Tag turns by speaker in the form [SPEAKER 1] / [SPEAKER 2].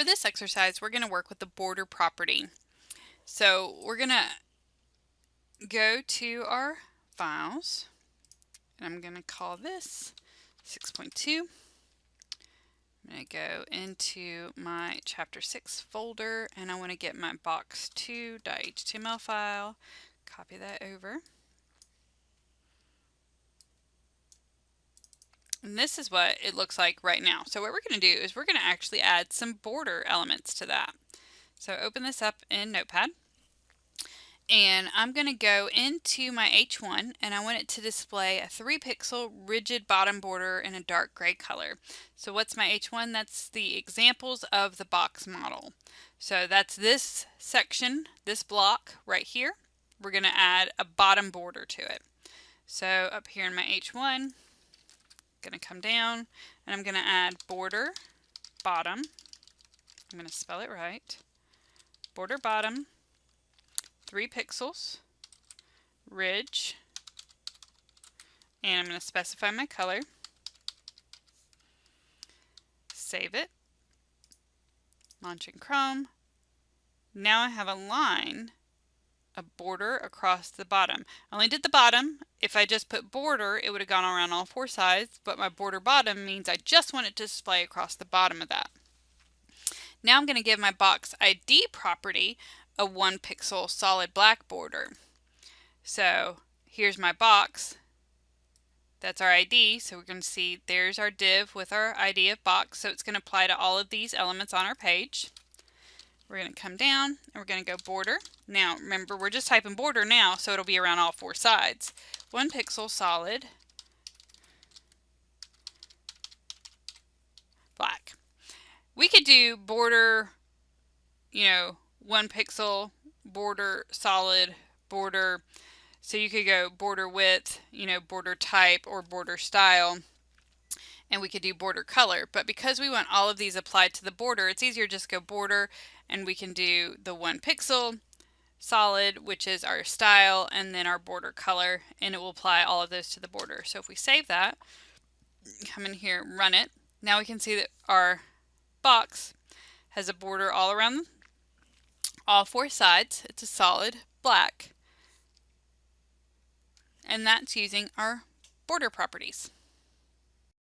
[SPEAKER 1] For this exercise, we're going to work with the border property. So we're going to go to our files, and I'm going to call this 6.2. I'm going to go into my Chapter 6 folder, and I want to get my box2.html file, copy that over. And this is what it looks like right now. So what we're going to do is we're going to actually add some border elements to that. So open this up in Notepad. And I'm going to go into my H1 and I want it to display a 3-pixel rigid bottom border in a dark gray color. So what's my H1? That's the examples of the box model. So that's this section, this block right here. We're going to add a bottom border to it. So up here in my H1, I'm going to come down and I'm going to add border bottom. I'm going to spell it right. Border bottom. 3 pixels, ridge, and I'm going to specify my color, save it, launch in Chrome. Now I have a line, a border across the bottom. I only did the bottom. If I just put border, it would have gone around all 4 sides, but my border bottom means I just want it to display across the bottom of that. Now I'm going to give my box ID property a 1-pixel solid black border. So here's my box. That's our ID. So we're going to see there's our div with our ID of box. So it's going to apply to all of these elements on our page. We're going to come down and we're going to go border. Now remember, we're just typing border now, so it'll be around all 4 sides. 1-pixel solid black. We could do border, 1-pixel, border solid, border. So you could go border width, border type, or border style, and we could do border color. But because we want all of these applied to the border, it's easier to just go border, and we can do the 1-pixel solid, which is our style, and then our border color, and it will apply all of those to the border. So if we save that, come in here, run it. Now we can see that our box has a border all around all 4 sides. It's a solid black. And that's using our border properties.